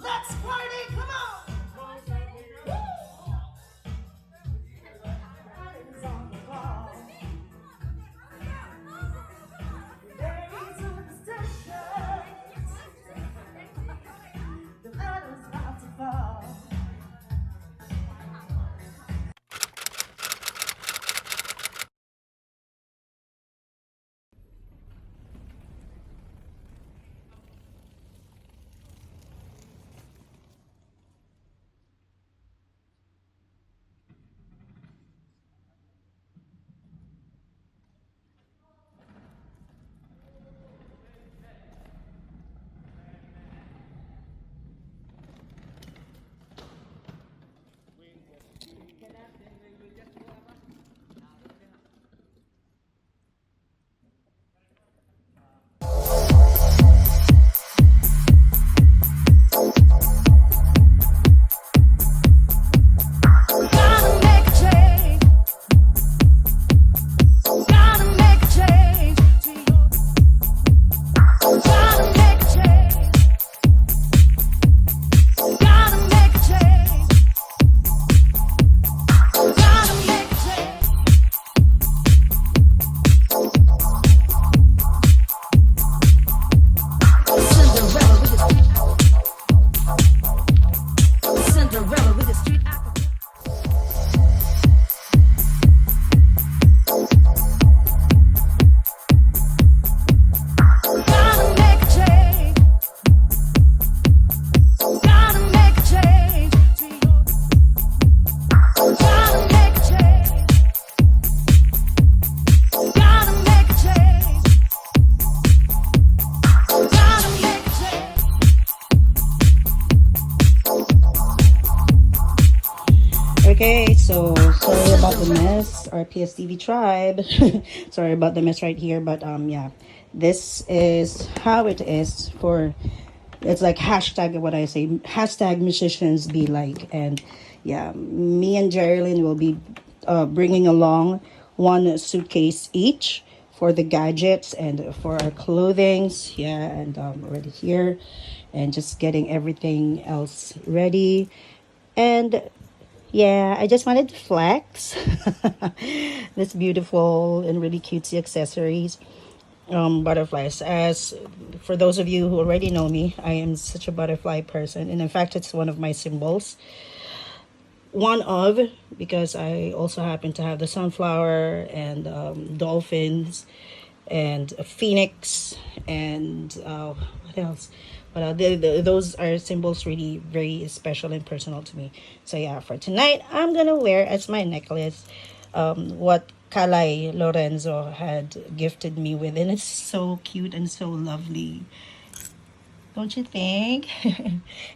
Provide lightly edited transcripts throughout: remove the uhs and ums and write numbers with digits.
Let's party, come on! Okay, so sorry about the mess, our PStv Tribe. Sorry about the mess right here, but yeah, this is how it is for. It's like hashtag what I say, hashtag musicians be like, and yeah, me and Jerilyn will be bringing along one suitcase each for the gadgets and for our clothings. Yeah, and already here, and just getting everything else ready. And yeah, I just wanted to flex this beautiful and really cutesy accessories, butterflies. As for those of you who already know me, I am such a butterfly person, and in fact, it's one of my symbols. One of, because I also happen to have the sunflower and dolphins and a phoenix and what else? But those are symbols really very special and personal to me. So yeah, for tonight, I'm gonna wear as my necklace what Kalay Lorenzo had gifted me with, and it's so cute and so lovely. Don't you think?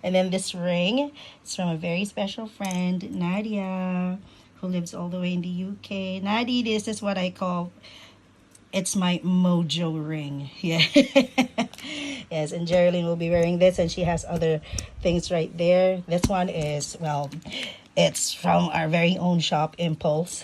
And then this ring is from a very special friend, Nadia, who lives all the way in the UK. Nadia, this is what I call it's my mojo ring. Yeah. Yes, and Geraldine will be wearing this, and she has other things right there. This one is, well, it's from our very own shop, Impulse.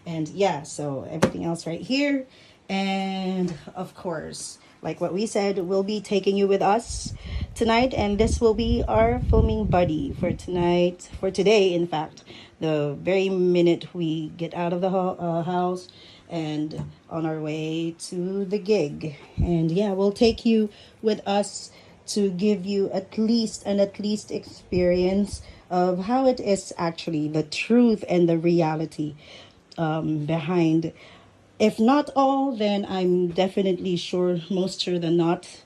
And yeah, so everything else right here. And of course, like what we said, we'll be taking you with us tonight, and this will be our filming buddy for tonight, for today, in fact. The very minute we get out of the house and on our way to the gig. And yeah, we'll take you with us to give you at least experience of how it is actually the truth and the reality behind, if not all, then I'm definitely sure, most sure than not,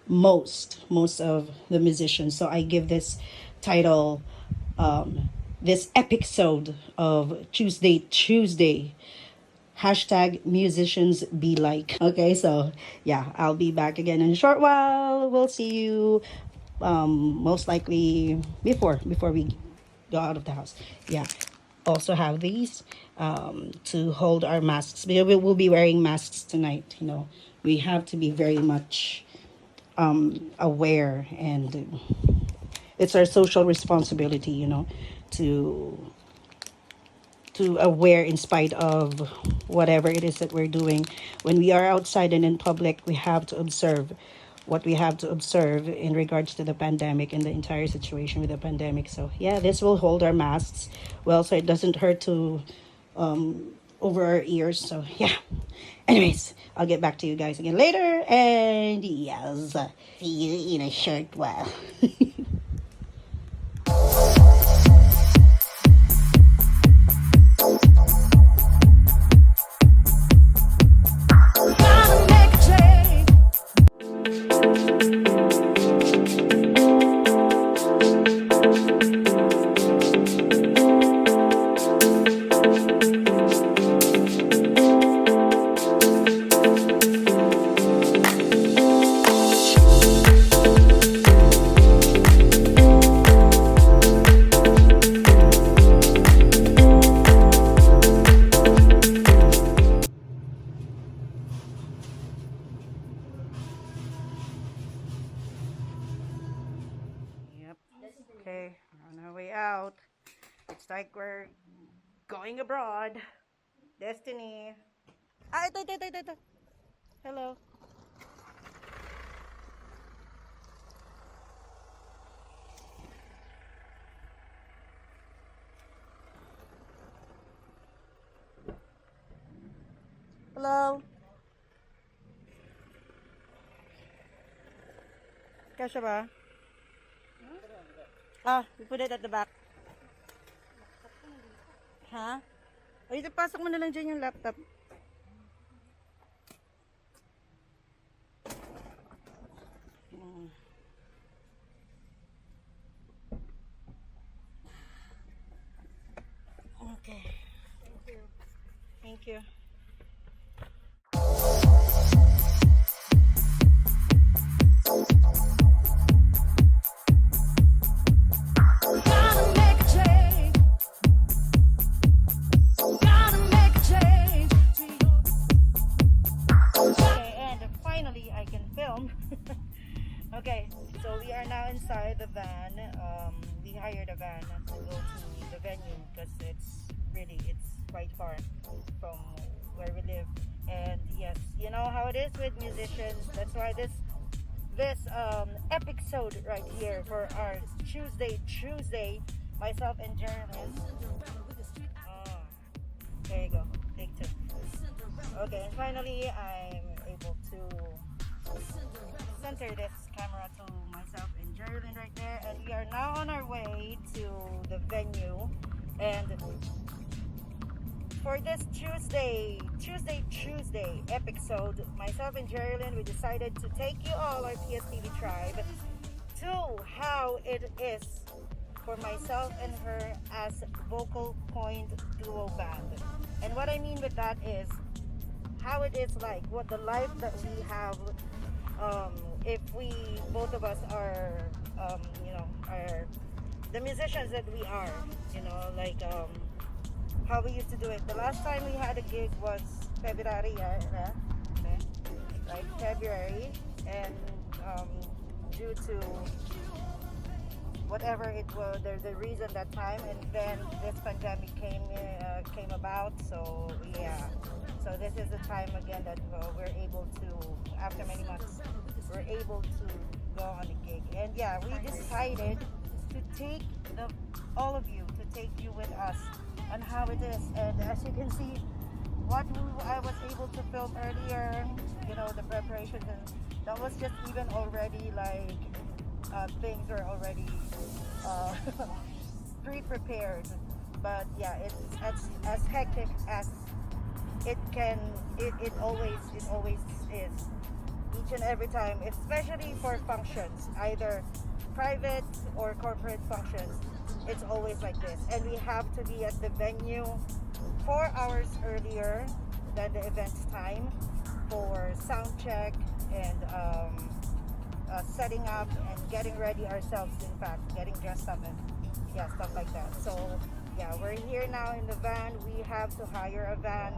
most of the musicians. So I give this title, this episode of Tuesday, hashtag musicians be like. Okay, so yeah, I'll be back again in a short while. We'll see you most likely before we go out of the house. Yeah, also have these to hold our masks. We will be wearing masks tonight. You know, we have to be very much aware, and it's our social responsibility, you know, to aware in spite of whatever it is that we're doing. When we are outside and in public, we have to observe what we have to observe in regards to the pandemic and the entire situation with the pandemic. So yeah, this will hold our masks well, so it doesn't hurt to over our ears. So yeah. Anyways, I'll get back to you guys again later. And yes, see you in a short while. Yep. Okay, on our way out. It's like we're going abroad. Destiny. Ah, ito. Hello. Hello. Kasha ba? Ah, we put it at the back. Ha? Ay, pasok mo na lang dyan yung laptop. Okay. Thank you. Thank you. Okay, so we are now inside the van. We hired a van to go to the venue because it's quite far from where we live. And yes, you know how it is with musicians. That's why this EPICsode right here for our Tuesday, myself and Jeremy. There you go, take two. Okay, and finally I'm able to center this camera to myself and Geraldine right there, and we are now on our way to the venue. And for this Tuesday EPICsode, myself and Geraldine, we decided to take you all, our PStv Tribe, to how it is for myself and her as vocal point duo band. And what I mean with that is how it is like, what the life that we have if we both of us are are the musicians that we are, like how we used to do it. The last time we had a gig was February, like February, and due to whatever it was, the reason that time, and then this pandemic came about. So yeah, so this is the time again that we're able to, after many months, we're able to go on a gig. And yeah, we decided to take all of you, to take you with us on how it is. And as you can see, what I was able to film earlier, the preparations, and that was just even already like things are already pre-prepared. But yeah, it's as hectic as it always is, each and every time, especially for functions, either private or corporate functions. It's always like this, and we have to be at the venue 4 hours earlier than the event's time for sound check and setting up and getting ready ourselves, in fact getting dressed up and yeah, stuff like that. So yeah, we're here now in the van. We have to hire a van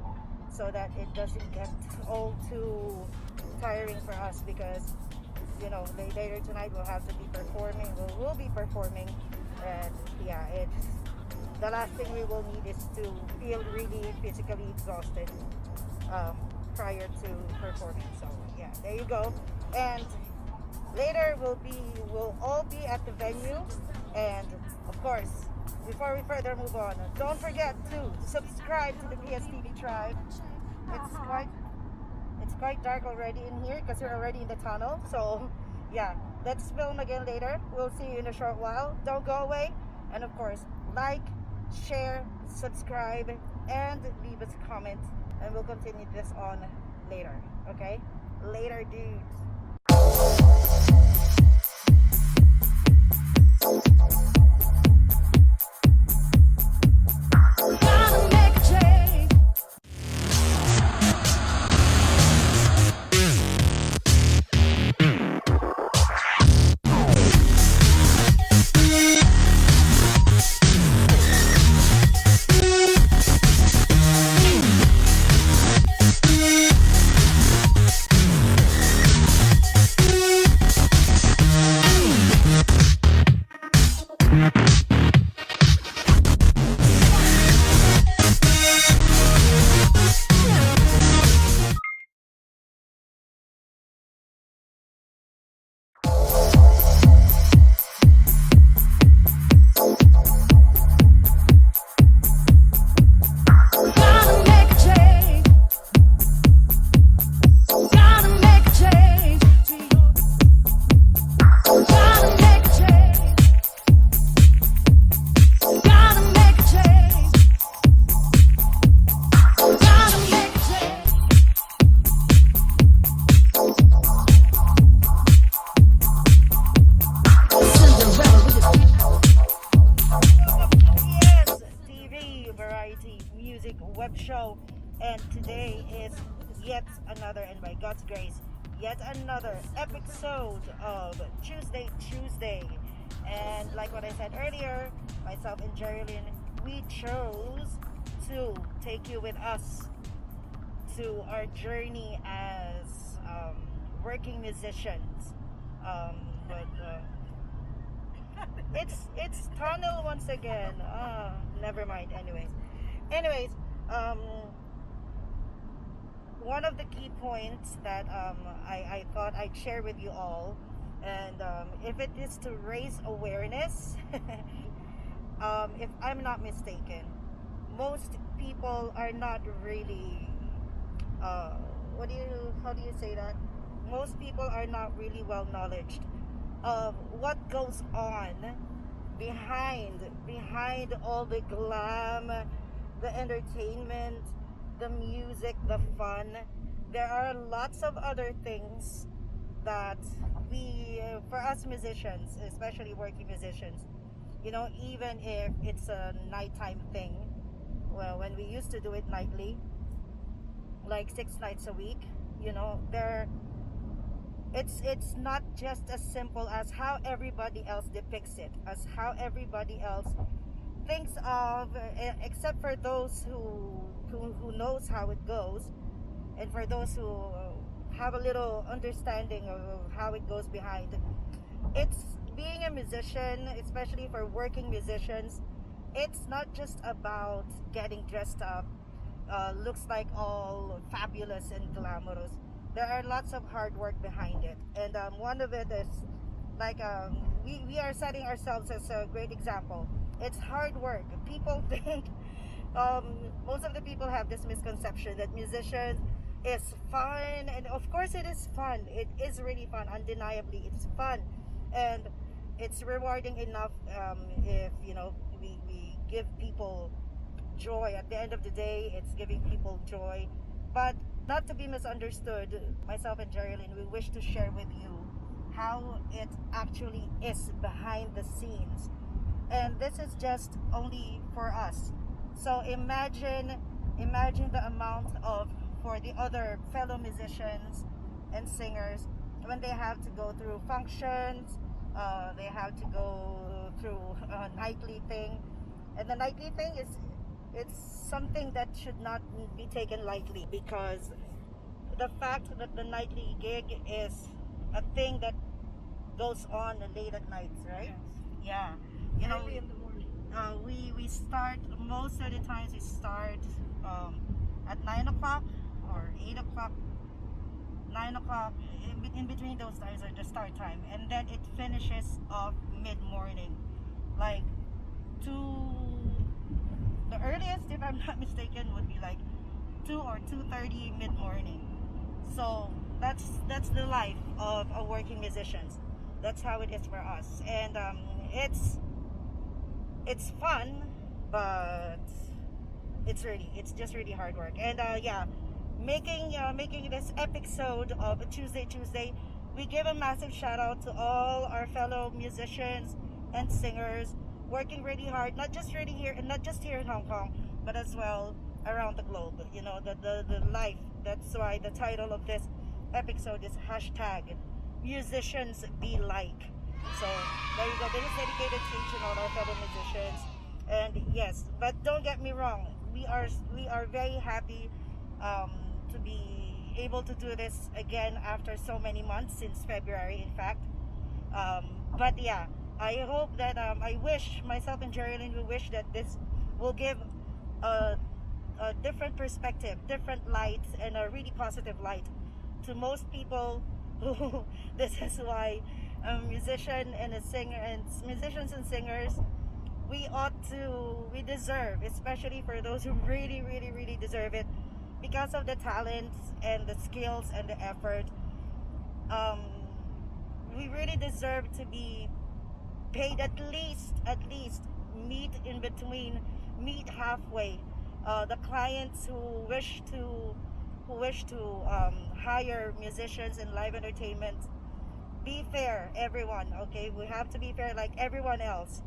so that it doesn't get all too tiring for us, because later tonight we'll have to be performing, we'll be performing, and yeah, it's the last thing we will need is to feel really physically exhausted prior to performing. So yeah, there you go. And Later we'll all be at the venue, and of course, before we further move on, don't forget to subscribe to the PStv Tribe. It's quite it's quite dark already in here because we're already in the tunnel. So yeah, let's film again later. We'll see you in a short while. Don't go away, and of course, like, share, subscribe, and leave us a comment, and we'll continue this on later. Okay, later, dudes. Web show, and today is yet another, and by God's grace, yet another episode of Tuesday. And like what I said earlier, myself and Geraldine, we chose to take you with us to our journey as working musicians. But it's tunnel once again. Never mind. Anyways, one of the key points that I thought I'd share with you all, and if it is to raise awareness, if I'm not mistaken, most people are not really, how do you say that? Most people are not really well knowledged of what goes on behind all the glam, the entertainment, the music, the fun. There are lots of other things that for us musicians, especially working musicians, even if it's a nighttime thing, well, when we used to do it nightly, like 6 nights a week, it's not just as simple as how everybody else depicts it, as how everybody else thinks of, except for those who knows how it goes, and for those who have a little understanding of how it goes behind. It's being a musician, especially for working musicians. It's not just about getting dressed up, looks like all fabulous and glamorous. There are lots of hard work behind it, and one of it is like we are setting ourselves as a great example. It's hard work. People think, most of the people have this misconception that musician is fun, and of course it is fun. It is really fun. Undeniably, it's fun, and it's rewarding enough if we give people joy. At the end of the day, it's giving people joy. But not to be misunderstood, myself and Geraldine, we wish to share with you how it actually is behind the scenes. And this is just only for us. So imagine the amount of, for the other fellow musicians and singers, when they have to go through functions, they have to go through a nightly thing. And the nightly thing it's something that should not be taken lightly, because the fact that the nightly gig is a thing that goes on late at nights, right? Yes. Yeah. Early in the morning. We start, most of the times we start at 9 o'clock or 8 o'clock, 9 o'clock. In between those times are the start time, and then it finishes off mid morning, like two. The earliest, if I'm not mistaken, would be like 2 or 2:30 mid morning. So that's the life of a working musicians. That's how it is for us, and it's fun, but it's just really hard work. And yeah, making this episode of Tuesday, we give a massive shout out to all our fellow musicians and singers working really hard, not just really here, and not just here in Hong Kong, but as well around the globe. You know, the life. That's why the title of this episode is hashtag musicians be like. So there you go. This is dedicated to all our fellow musicians. And yes, but don't get me wrong, we are very happy to be able to do this again after so many months, since February, in fact. But yeah, I hope that I wish myself and Geraldine will wish that this will give a different perspective, different light, and a really positive light to most people who this is why musician and a singer and musicians and singers, we deserve, especially for those who really deserve it, because of the talents and the skills and the effort. We really deserve to be paid at least meet in between, meet halfway. The clients who wish to hire musicians in live entertainment, be fair, everyone. Okay, we have to be fair like everyone else.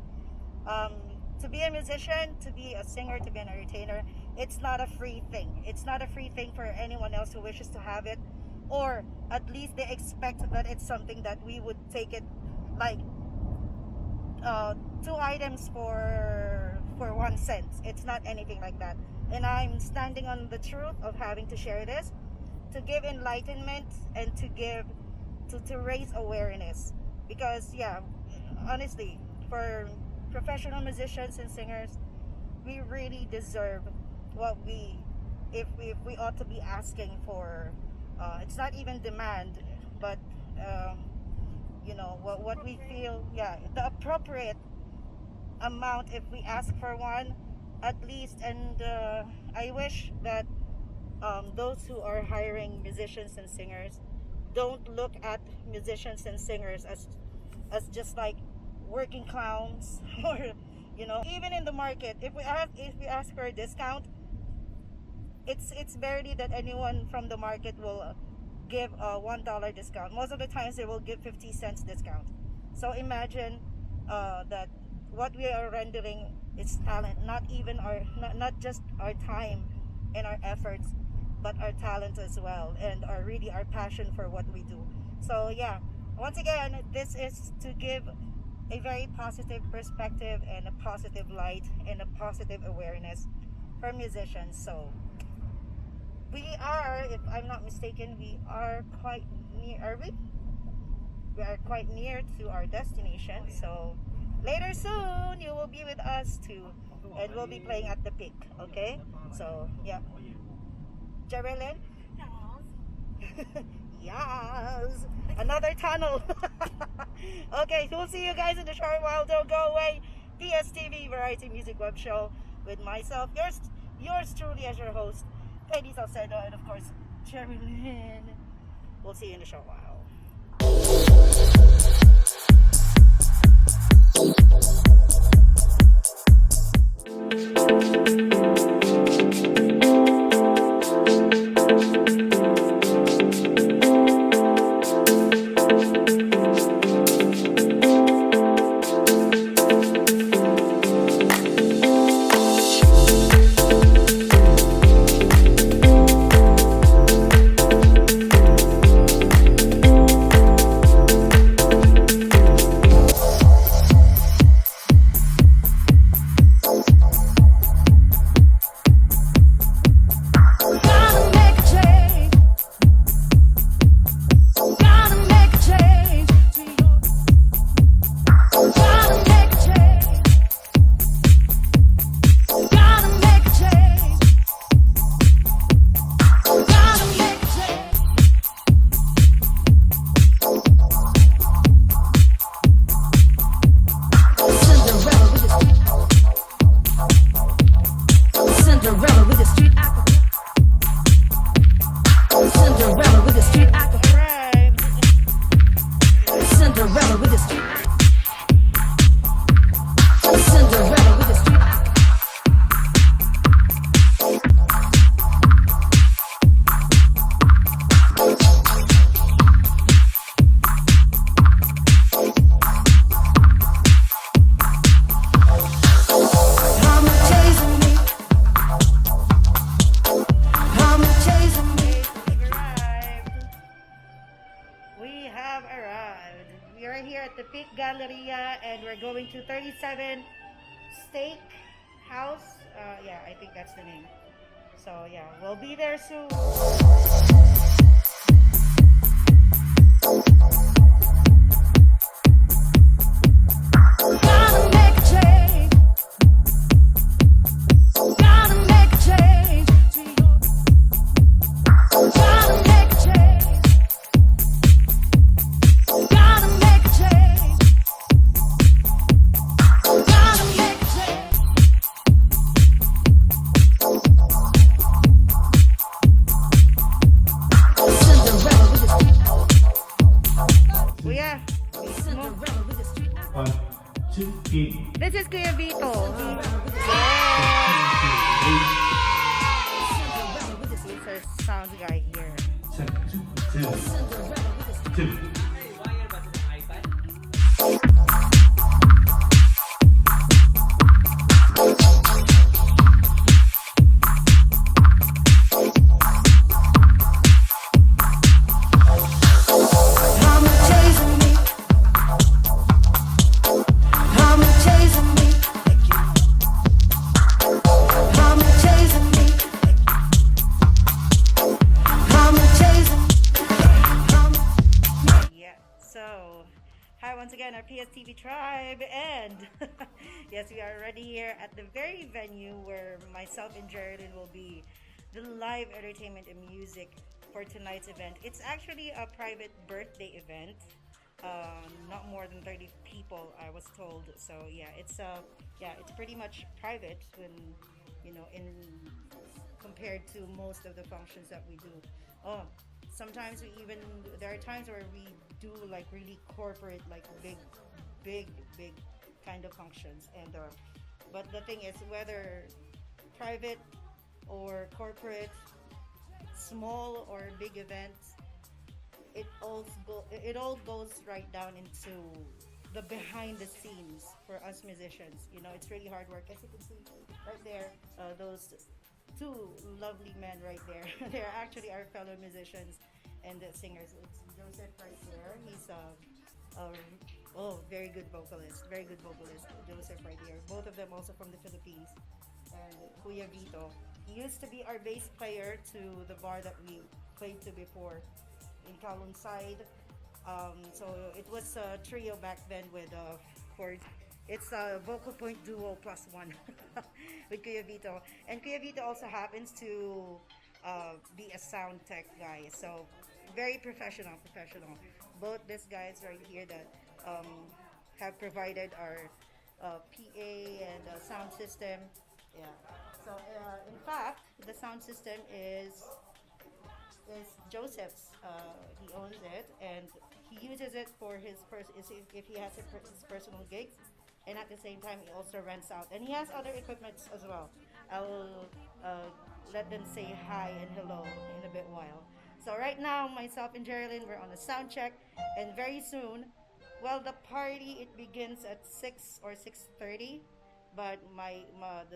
To be a musician, to be a singer, to be an entertainer, it's not a free thing. It's not a free thing for anyone else who wishes to have it, or at least they expect that it's something that we would take it like 2 items for 1 cent. It's not anything like that. And I'm standing on the truth of having to share this, to give enlightenment and to raise awareness. Because yeah, honestly, for professional musicians and singers, we really deserve what if we ought to be asking for. It's not even demand, but you know what we feel, yeah, the appropriate amount if we ask for one, at least. And I wish that those who are hiring musicians and singers don't look at musicians and singers as just like working clowns or you know, even in the market, if we ask for a discount, it's barely that anyone from the market will give a $1 discount. Most of the times they will give 50 cents discount. So imagine that what we are rendering is talent, not even not just our time and our efforts, but our talent as well, and our passion for what we do. So yeah, once again, this is to give a very positive perspective and a positive light and a positive awareness for musicians. So we are, if I'm not mistaken, we are quite near. Are we? We are quite near to our destination. So later soon, you will be with us too, and we'll be playing at the peak. Okay? So yeah, Jerilyn. Yes, another tunnel. Okay, we'll see you guys in a short while. Don't go away. PStv Variety Music Web Show with myself, yours truly as your host, Lady Salcedo, and of course, Jerilyn. We'll see you in a short while. Galleria, and we're going to 37 Steak House. Yeah, I think that's the name. So yeah, we'll be there soon. This is Kuya Vito. He's our sound guy here. Hi once again, our PStv Tribe, and yes, we are already here at the very venue where myself and Geraldine will be the live entertainment and music for tonight's event. It's actually a private birthday event, not more than 30 people, I was told. So yeah, it's pretty much private when in compared to most of the functions that we do. Sometimes there are times where we do like really corporate, like big kind of functions, and but the thing is, whether private or corporate, small or big events, it all goes right down into the behind the scenes for us musicians. It's really hard work, as you can see right there. Those two lovely men right there. They're actually our fellow musicians and singers. It's Joseph right there. He's very good vocalist. Joseph right here. Both of them also from the Philippines. And Kuya Vito. He used to be our bass player to the bar that we played to before in Kowloon side. So it was a trio back then with it's a vocal point duo plus one with Kuya Vito. And Kuya Vito also happens to be a sound tech guy. So very professional. Both these guys right here that have provided our PA and sound system. Yeah. So in fact, the sound system is Joseph's. He owns it, and he uses it for his if he has his personal gigs. And at the same time, he also rents out. And he has other equipments as well. I'll let them say hi and hello in a bit while. So right now, myself and Geraldine, we're on a sound check. And very soon, well, the party, it begins at 6 or 6:30. But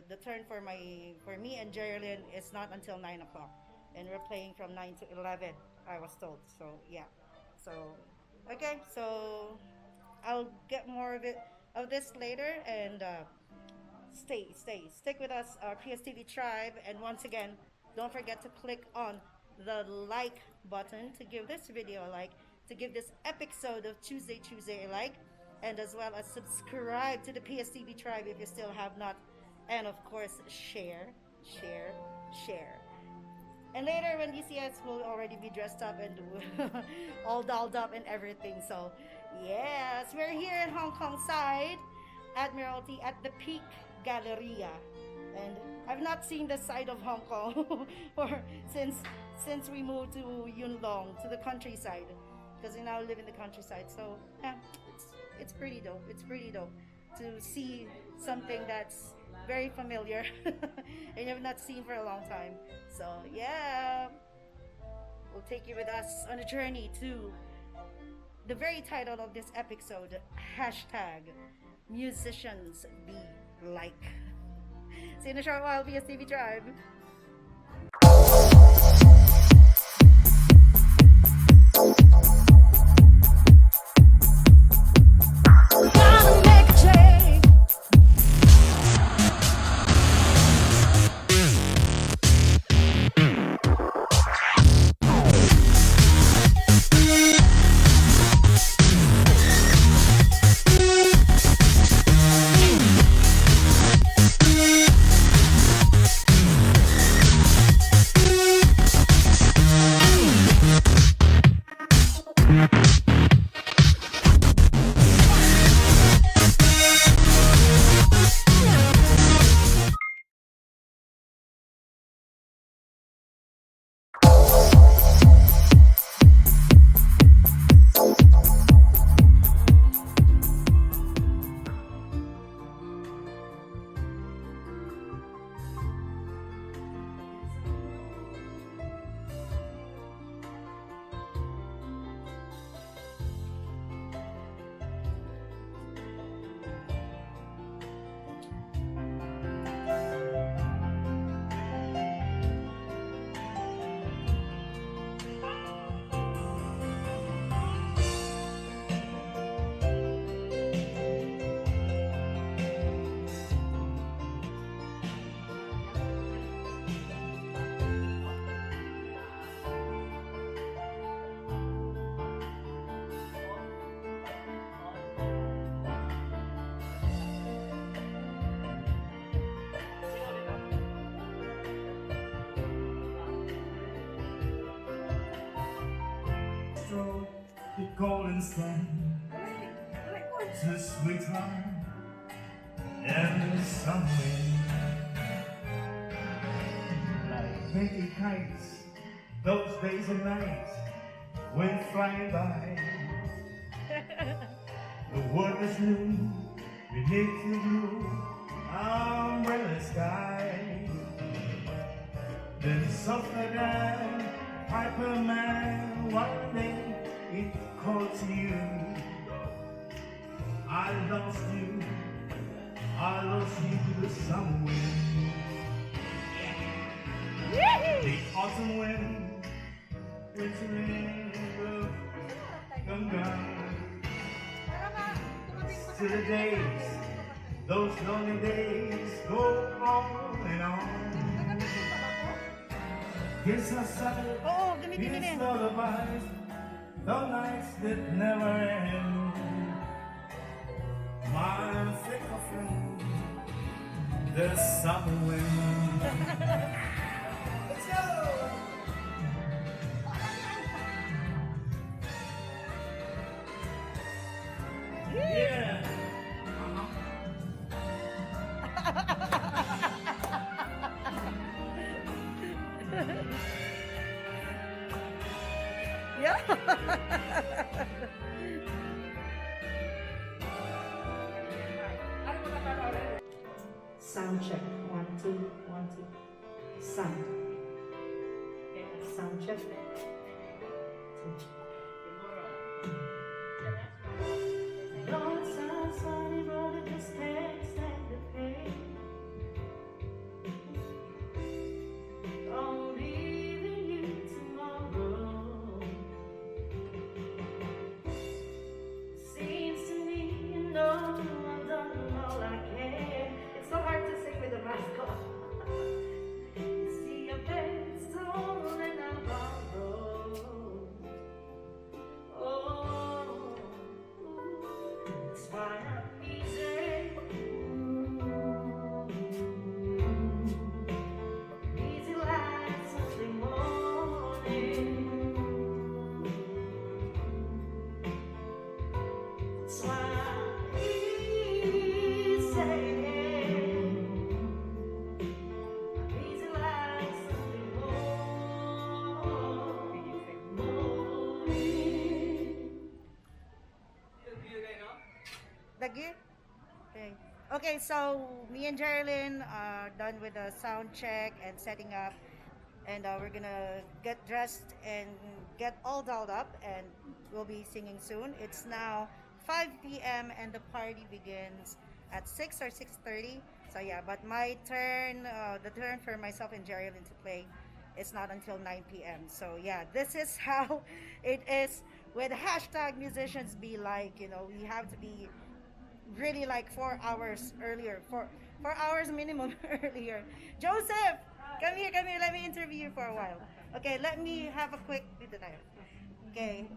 the turn for me and Geraldine is not until 9 o'clock. And we're playing from 9 to 11, I was told. So, yeah. So, okay. So, I'll get more of this later, and stick with us, PStv Tribe. And once again, don't forget to click on the like button to give this video a like, to give this episode of Tuesday a like, and as well as subscribe to the PStv Tribe if you still have not, and of course share. And later when you see us, we'll already be dressed up and all dolled up and everything. So yes, we're here in Hong Kong side, Admiralty, at the Peak Galleria. And I've not seen the side of Hong Kong since we moved to Yuen Long, to the countryside, because we now live in the countryside. So yeah, it's pretty dope. It's pretty dope to see something that's very familiar and you have not seen for a long time. So yeah, we'll take you with us on a journey to the very title of this episode, #musicians be like. See you in a short while, PStv Tribe. stroke the golden sand to sweetheart and some wind. Like painted kites, those days and nights went flying by. The world was new beneath the blue umbrella sky. Then softer than Piper Man, one day it called to you. I lost you to the summer wind. The autumn wind, winter wind will come down. To the days, those lonely days go on and on. Here's a side, Oo, gamitin here's din. lullabies, the nights that never end. My fickle friend, the summer wind. Let's go! Yeah! Yeah. Sound check. 1, 2, 1, 2. Sound. Sound check. Though it sounds funny, but it just can't stand the pain. I'm leaving you tomorrow. Seems to me you know I've done all I can. It's so hard to sing with the mask on. See your face torn and I'm borrowed. Oh, it's why I'm easy. Easy like Sunday morning. It's why I'm easy. Easy like Sunday morning. Lagi? Okay. Okay, so me and Geraldine are done with the sound check and setting up, and we're gonna get dressed and get all dolled up, and we'll be singing soon. It's now 5 p.m. and the party begins at 6 or 6:30. So yeah, but my turn, the turn for myself and Geraldine to play, it's not until 9 p.m. So yeah, this is how it is with hashtag musicians be like. You know, we have to be really like 4 hours earlier, 4 hours minimum earlier. Joseph, come here, let me interview you for a while. Okay, let me have a quick dito tayo. Okay.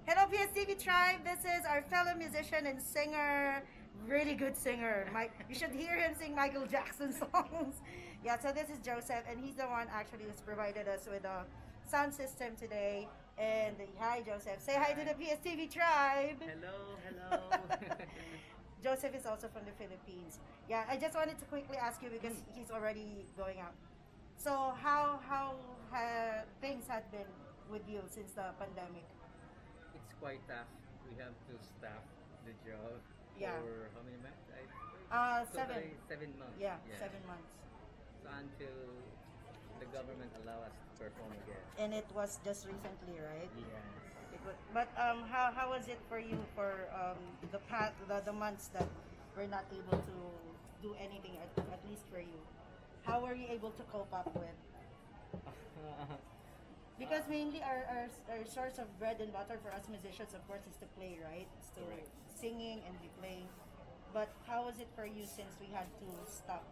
Hello PStv Tribe, this is our fellow musician and singer, really good singer. You should hear him sing Michael Jackson songs. Yeah, so this is Joseph, and he's the one actually who's provided us with a sound system today. And hi Joseph, say hi to the PStv Tribe. Hello. Joseph is also from the Philippines. Yeah, I just wanted to quickly ask you because he's already going out. So how things had been with you since the pandemic? It's quite tough. We have to staff the job Yeah. for how many months? Seven. Seven months. Yeah, 7 months. So until the government allow us to perform again. And it was just recently, right? Yes. But how was it for you for the months that we're not able to do anything at least for you? How were you able to cope up with? Because mainly our source of bread and butter for us musicians, of course, is to play, right? It's to Correct. singing and be playing. But how was it for you since we had to stop?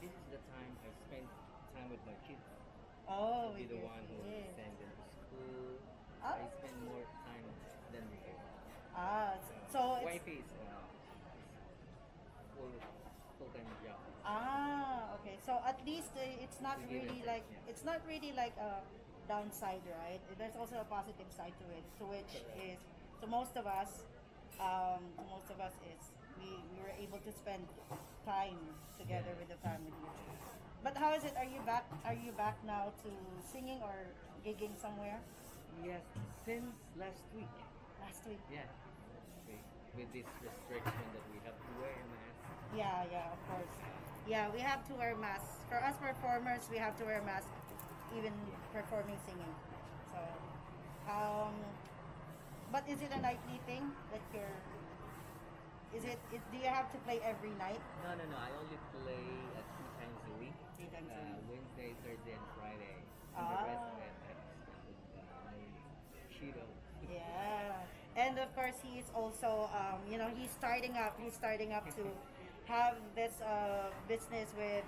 This is the time I spent time with my kids. Oh, Be with the your one who kids. send them to school. Ah. I spend more time than with them. So it's Wife is full-time job. okay. So at least it's not We give really and like take, yeah. it's not really like downside, right? There's also a positive side to it, to which is to most of us, is we were able to spend time together with the family. But how is it? Are you back? Are you back now to singing or gigging somewhere? Yes, since last week. Last week. Yeah. With this restriction that we have to wear a mask. Yeah, of course. Yeah, we have to wear masks. For us performers, we have to wear masks even performing singing. So, um, but is it a nightly thing that you're? Do you have to play every night? No. I only play 2 times a week. 3 times a week. Wednesday, Thursday, and Friday. And the rest of it, I just my Cheeto. Yeah, and of course he's also, he's starting up. He's starting up to have this business with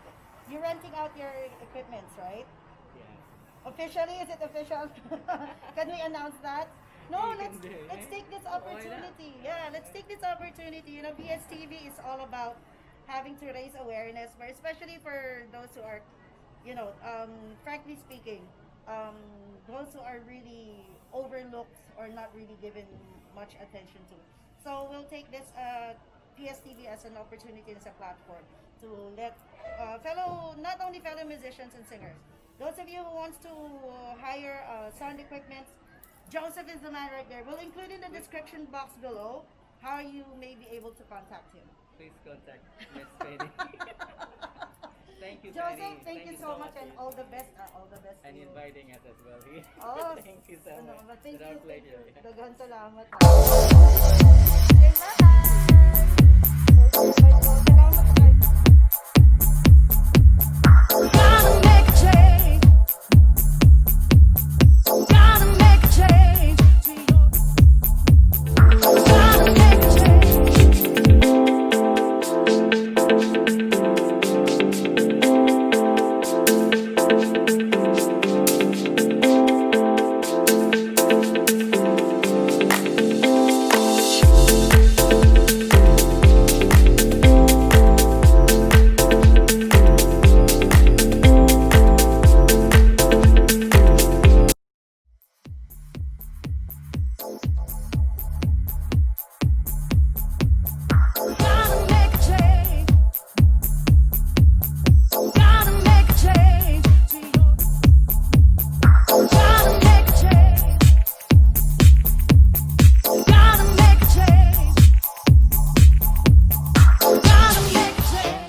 you renting out your equipments, right? Yeah. Officially, is it official? Can we announce that? No, You can let's do it, let's eh? take this Why not? opportunity. Yeah, let's take this opportunity. PSTV is all about having to raise awareness, but especially for those who are, frankly speaking, those who are really overlooked or not really given much attention to. So we'll take this PSTV as an opportunity, as a platform to let not only fellow musicians and singers, those of you who wants to hire sound equipment, Joseph is the man right there. We'll include in the description box below how you may be able to contact him. Please contact Miss Penny. Thank you, Joseph, Penny. thank you so much and all the best. All the best. And to you. inviting us as well here. Oh, Thank you so much. But thank It's our you. pleasure. Daghang salamat. Okay, bye. Salamat tayo. Gotta make a change. Gotta make a change. Gotta make a change. Gotta make a change. Gotta make a change. Gotta make a change. Gotta make a change. Gotta make a change.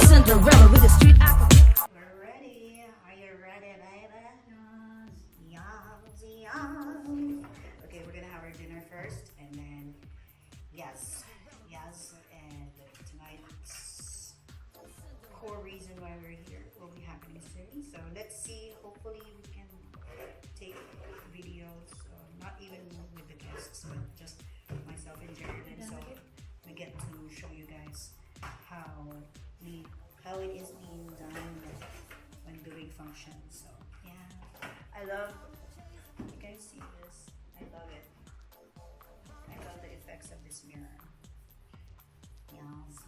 Cinderella with the street acrobat. We're ready. Are you ready, baby? Yes. Okay, we're gonna have our dinner first, and then yes, and tonight's core reason why we're here will be happening soon. So let's see. Hopefully, we can take videos, not even with the guests, but just myself and Jared, so we get to show you guys how it is being done when doing functions. So yeah, I love. You guys see this? I love it. I love the effects of this mirror. Yes.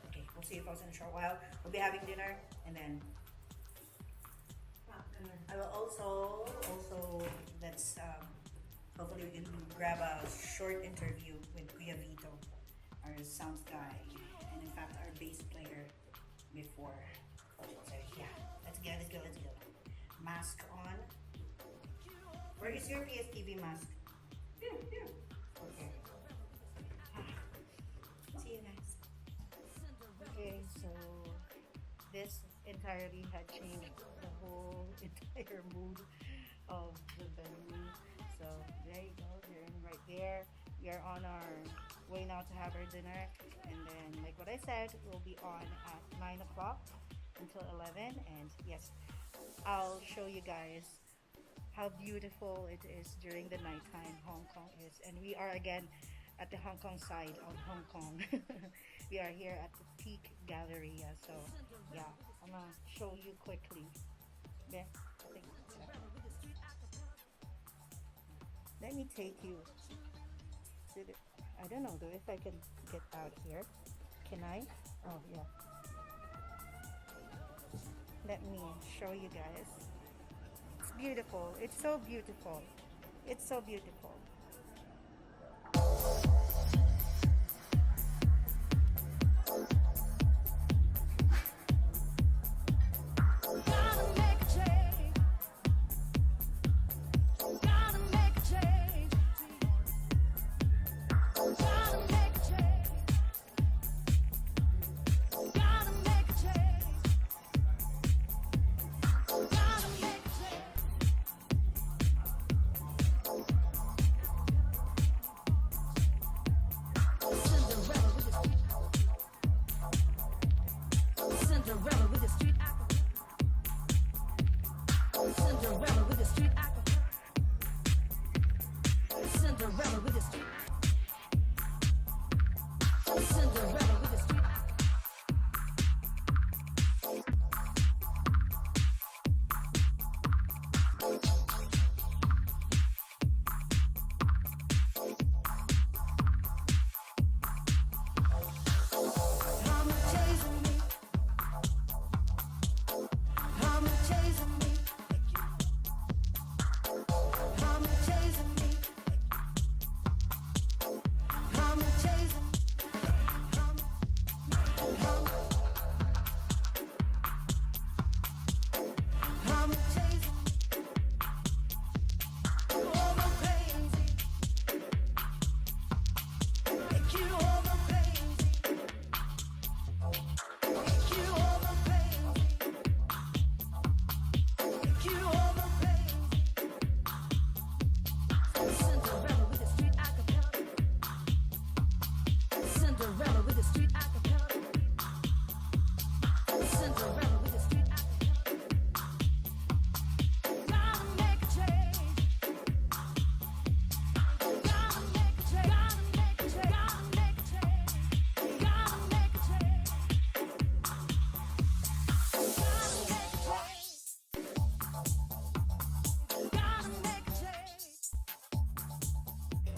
Okay, we'll see you folks in a short while. We'll be having dinner, and then I will also let's hopefully we can grab a short interview with Kuya Vito, our sound guy, and in fact our bass player before. So yeah, let's go. Mask on. Where is your PSTV mask? Here. Okay. See you guys. Okay, so this entirely had changed the whole entire mood of the venue. So there you go, you're in right there. We are on our way now to have our dinner, and then like what I said, we'll be on at 9 o'clock until 11. And yes, I'll show you guys how beautiful it is during the nighttime Hong Kong is. And we are again at the Hong Kong side of Hong Kong. We are here at the Peak Galleria. So yeah, I'm gonna show you quickly. Yeah, let me take you I don't know though if I can get out here. Can I? Oh yeah. Let me show you guys. It's beautiful. It's so beautiful. It's so beautiful.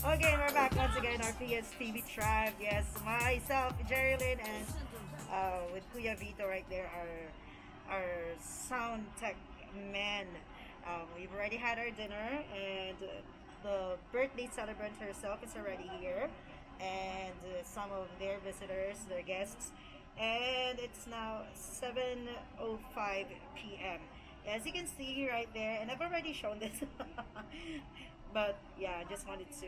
Okay, we're back once again, our PStv Tribe. Yes, myself, Jerilyn, and with Kuya Vito right there, our sound tech man. We've already had our dinner, and the birthday celebrant herself is already here, and some of their visitors, their guests, and it's now 7:05 p.m. As you can see right there, and I've already shown this. But yeah, I just wanted to.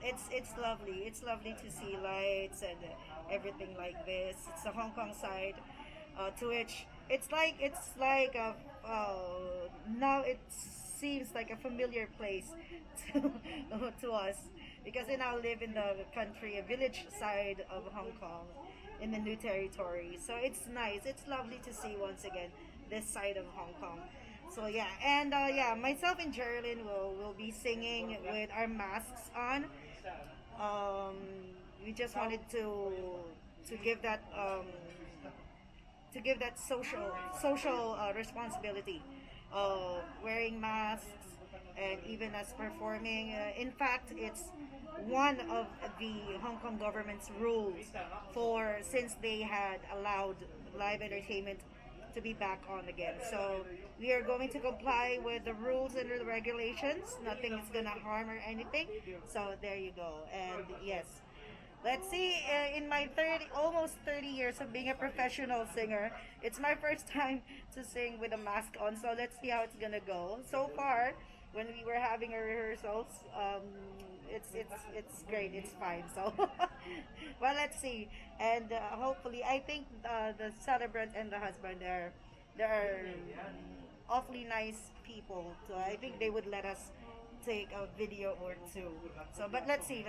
It's lovely. It's lovely to see lights and everything like this. It's the Hong Kong side, to which it's like now it seems like a familiar place to to us because we now live in the country, a village side of Hong Kong, in the new territory. So it's nice. It's lovely to see once again this side of Hong Kong. So yeah, and yeah, myself and Geraldine will be singing with our masks on. Um, we just wanted to give that social responsibility of wearing masks and even as performing. In fact, it's one of the Hong Kong government's rules for since they had allowed live entertainment to be back on again. So we are going to comply with the rules and the regulations. Nothing is gonna harm or anything. So there you go. And yes, let's see. In my almost 30 years of being a professional singer, it's my first time to sing with a mask on. So let's see how it's gonna go. So far, when we were having our rehearsals, it's great. It's fine. So, well, let's see. And hopefully, I think the celebrant and the husband they're awfully nice people. So I think they would let us take a video or two. So, but let's see.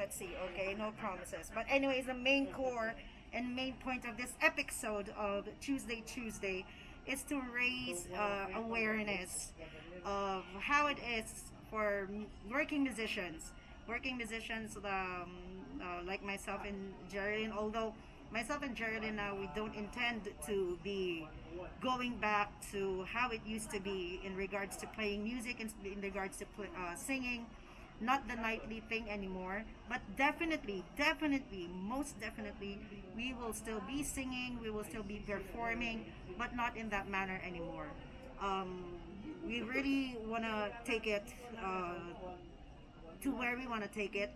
Okay, no promises. But anyways, the main core and main point of this episode of Tuesday is to raise awareness of how it is for working musicians like myself and Geraldine. Although myself and Geraldine now we don't intend to be going back to how it used to be in regards to playing music and in regards to singing. not the nightly thing anymore, but definitely, most definitely, we will still be singing, we will still be performing, but not in that manner anymore. We really want to take it to where we want to take it.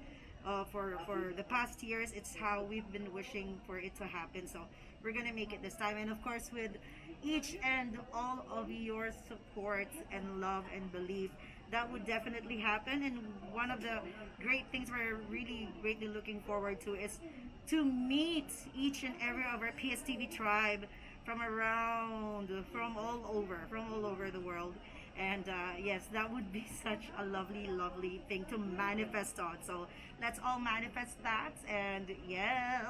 For the past years, it's how we've been wishing for it to happen. So we're gonna make it this time, and of course, with each and all of your support and love and belief, that would definitely happen. And one of the great things we're really greatly looking forward to is to meet each and every of our PStv tribe from all over the world. And yes, that would be such a lovely thing to manifest on. So let's all manifest that. And yes.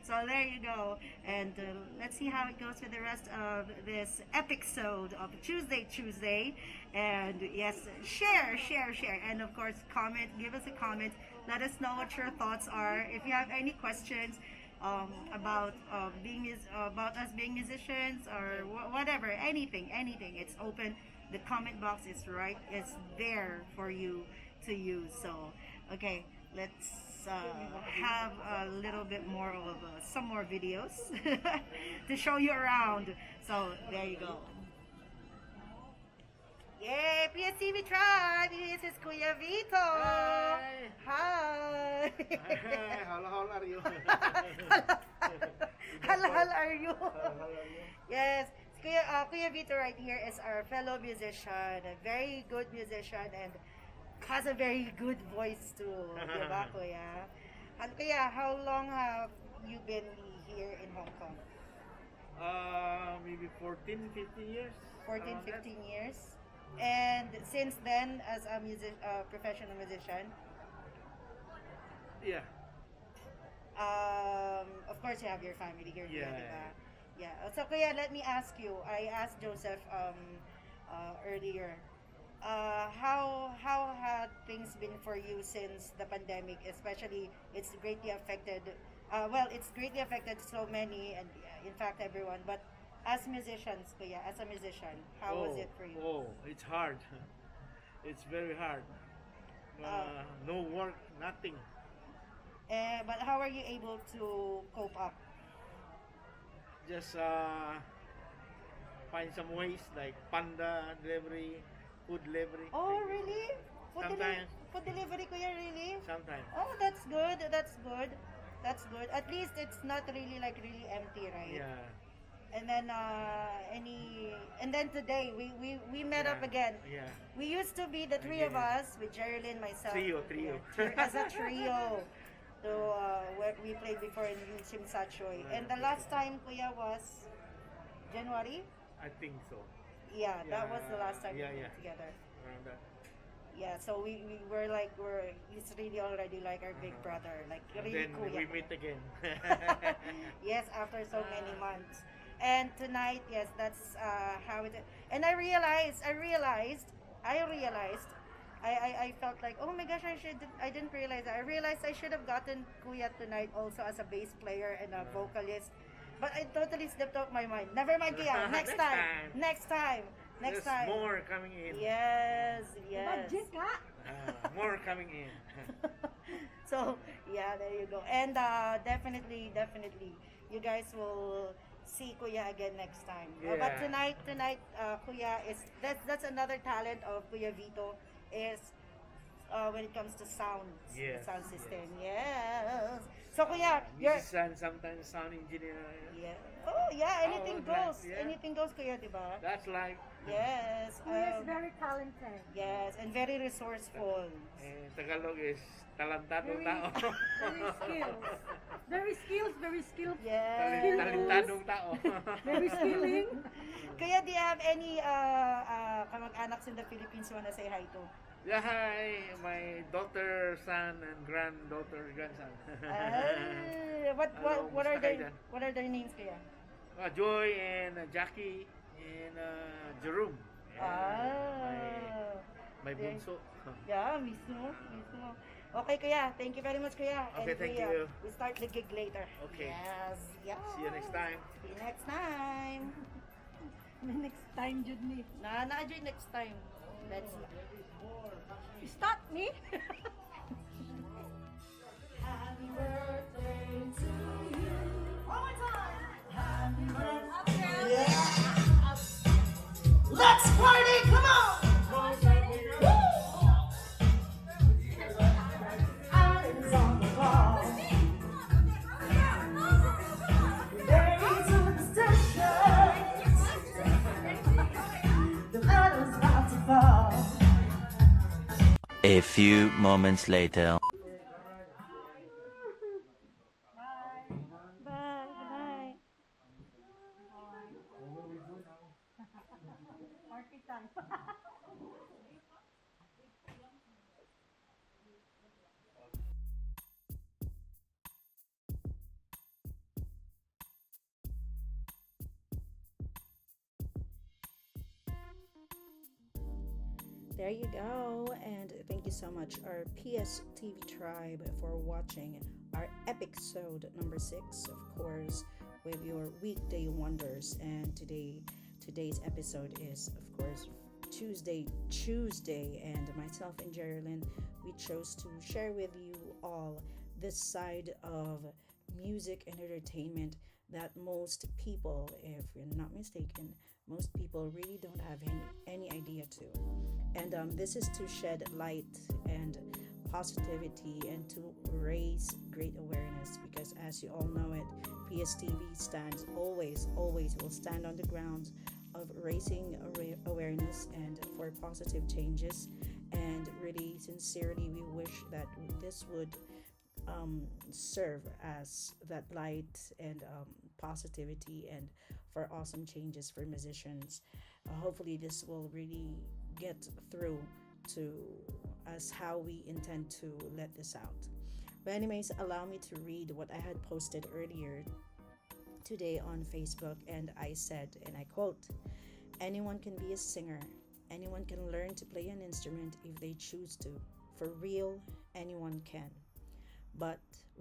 So there you go. And let's see how it goes with the rest of this EPICsode of Tuesday. And yes, share. And of course, comment, give us a comment. Let us know what your thoughts are. If you have any questions, about about us being musicians or whatever, anything, it's open. The comment box is there for you to use. So okay, let's have a little bit more of some more videos to show you around. So there you go. Yay, PStv Tribe! This is Kuya Vito! Hi! How are you? How are you? Yes, Kuya Vito right here is our fellow musician, a very good musician, and has a very good voice too. Diba, Kuya? And Kuya, how long have you been here in Hong Kong? Maybe 14, 15 years. 14, 15 years? And since then, as a professional musician? Yeah. Of course, you have your family here. Yeah. Diba? Yeah. So, Kuya, let me ask you. I asked Joseph earlier. How had things been for you since the pandemic? Especially, it's greatly affected. It's greatly affected so many, and in fact, everyone. But as musicians, Kuya, as a musician, how was it for you? Oh, it's hard. It's very hard. No work, nothing. But how are you able to cope up? Just find some ways like panda delivery, food delivery. Oh, really? Sometimes. Food delivery, Kuya, really? Sometimes. Oh, that's good. At least it's not really empty, right? Yeah. And then today we met up again. Yeah. We used to be the three of us with Jerilyn, myself. Trio. Yeah, as a trio. So where we played before in Yunchim Sachoy. And the last time, Kuya, was January? I think so. Yeah, that was the last time we Yeah. played together. Around that. Yeah, so he's really already like our big brother, like And really then Kuya. we meet again. Yes, after so many months. And tonight, yes, that's how it is. And I realized, I felt like, oh my gosh, I didn't realize that. I realized I should have gotten Kuya tonight also as a bass player and a vocalist. But I totally slipped out my mind. Never mind, Kuya. Next time. There's more coming in. Yes. More coming in. So, yeah, there you go. And definitely, you guys will see Kuya again next time. But tonight, Kuya is that's another talent of Kuya Vito is when it comes to sound, sound system. Yes. So Kuya, you're sometimes sound engineer. yeah. Oh yeah, anything goes. Yeah. Anything goes, Kuya, diba? That's like Yes. Kuya is very talented. Yes, and very resourceful. Tagalog is talentadong tao. Very skilled. Yes. Talentadong tao. Very skilling. Kuya, do you have any kamag-anaks in the Philippines you wanna say hi to? Yeah, hi, my daughter, son, and grandson. What are their names, Kuya? Joy and Jackie and Jerome. My bunso. Yeah, mismo. Okay, Kuya. Thank you very much, Kuya. Okay, And thank Kuya, you. we start the gig later. Okay. Yes. See you next time. See you next time. Next time, Jud ni. Na next time. Let's Stop me. let's party. Come on. A few moments later. Bye. Bye. Party time. There you go, and thank you so much, our PStv Tribe, for watching our episode number 6, of course, with your weekday wonders. And today's episode is, of course, Tuesday, and myself and Geraldine, we chose to share with you all this side of music and entertainment that most people, if you're not mistaken, most people really don't have any idea to. And this is to shed light and positivity and to raise great awareness, because as you all know it, PSTV stands always will stand on the grounds of raising awareness and for positive changes. And really sincerely we wish that this would serve as that light and positivity and for awesome changes for musicians. Hopefully this will really get through to us how we intend to let this out. But anyways, allow me to read what I had posted earlier today on Facebook, and I said, and I quote, anyone can be a singer, anyone can learn to play an instrument if they choose to. For real, anyone can. But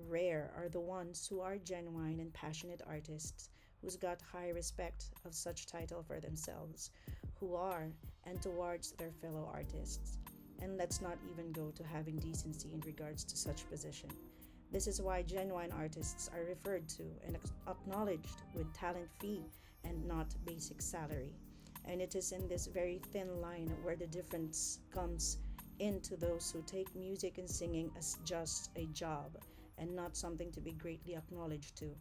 rare are the ones who are genuine and passionate artists who's got high respect of such title for themselves, who are and towards their fellow artists. And let's not even go to having decency in regards to such position. This is why genuine artists are referred to and acknowledged with talent fee and not basic salary. And it is in this very thin line where the difference comes into those who take music and singing as just a job and not something to be greatly acknowledged to,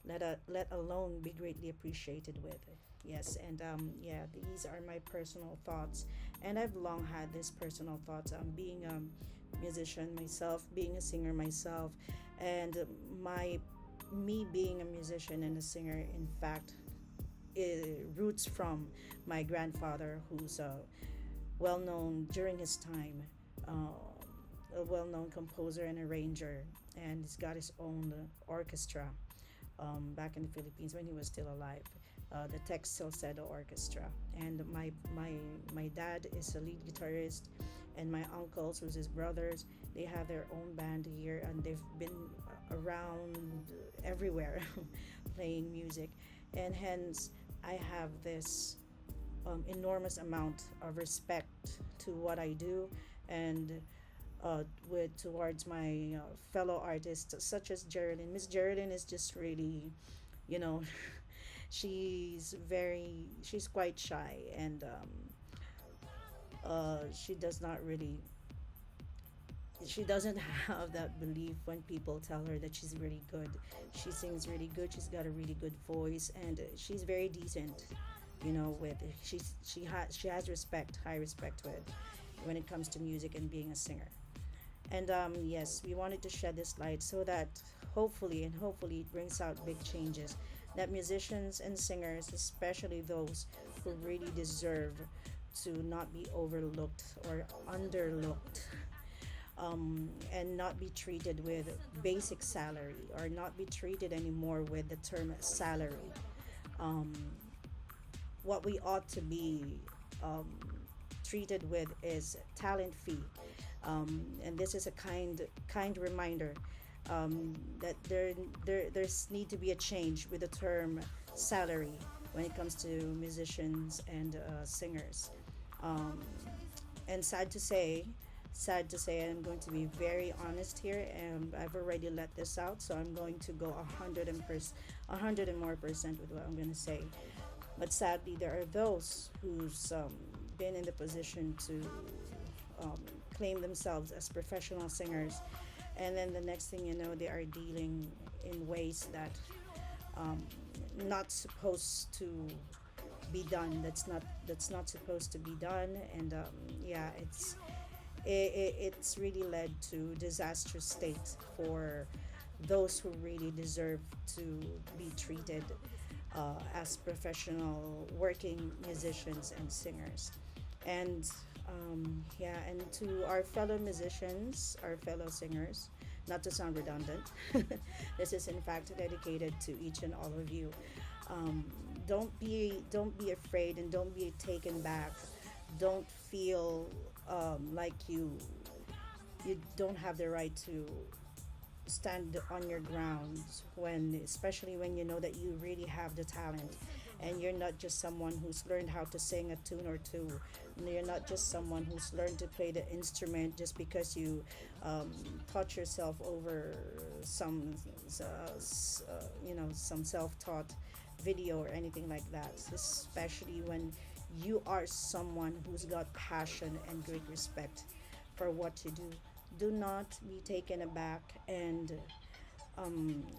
let alone be greatly appreciated with. Yes, and yeah, these are my personal thoughts, and I've long had this personal thoughts. Being a musician myself, being a singer myself, and me being a musician and a singer, in fact, it roots from my grandfather, who's well known during his time, a well known composer and arranger, and he's got his own orchestra back in the Philippines when he was still alive. The Tex Salcedo Orchestra, and my dad is a lead guitarist, and my uncles, who's his brothers, they have their own band here, and they've been around everywhere playing music, and hence I have this enormous amount of respect to what I do, and with towards my fellow artists such as Geraldine. Miss Geraldine is just really, you know, she's quite shy, and she doesn't have that belief when people tell her that she's really good. She sings really good, she's got a really good voice, and she's very decent, with she has respect, high respect with when it comes to music and being a singer. And yes, we wanted to shed this light so that hopefully it brings out big changes, that musicians and singers, especially those who really deserve to not be overlooked or underlooked, and not be treated with basic salary, or not be treated anymore with the term salary. What we ought to be treated with is talent fee, and this is a kind reminder that there's need to be a change with the term salary when it comes to musicians and singers. And sad to say, I'm going to be very honest here, and I've already let this out, so I'm going to go 100 and more percent with what I'm going to say. But sadly, there are those who's been in the position to um, claim themselves as professional singers, and then the next thing you know, they are dealing in ways that um, not supposed to be done. That's not supposed to be done, and yeah, it's really led to disastrous state for those who really deserve to be treated as professional working musicians and singers. And yeah, and to our fellow musicians, our fellow singers, not to sound redundant, this is in fact dedicated to each and all of you. Um, don't be afraid, and don't be taken back. Don't feel like you don't have the right to stand on your grounds, when especially when you know that you really have the talent, and you're not just someone who's learned how to sing a tune or two. You're not just someone who's learned to play the instrument just because you taught yourself over some some self-taught video or anything like that, especially when you are someone who's got passion and great respect for what you do. Do not be taken aback, and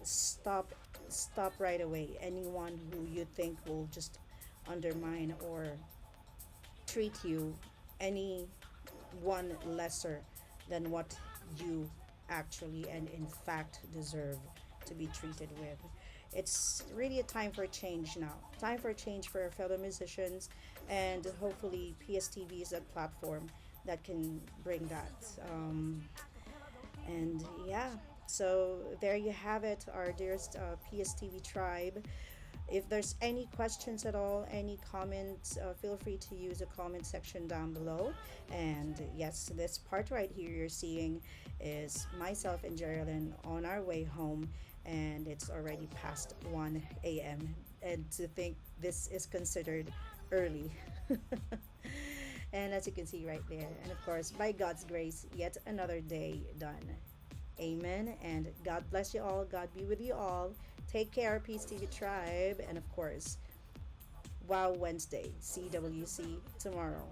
stop right away anyone who you think will just undermine or treat you any one lesser than what you actually and in fact deserve to be treated with. It's really a time for a change now. Time for a change for our fellow musicians, and hopefully PSTV is a platform that can bring that. And yeah, so there you have it, our dearest PSTV tribe. If there's any questions at all, any comments, feel free to use the comment section down below. And yes, this part right here you're seeing is myself and Geraldine on our way home, and it's already past 1 a.m. And to think this is considered early. And as you can see right there, and of course, by God's grace, yet another day done. Amen. And God bless you all. God be with you all. Take care, Peace TV Tribe. And of course, Wow Wednesday, CWC tomorrow.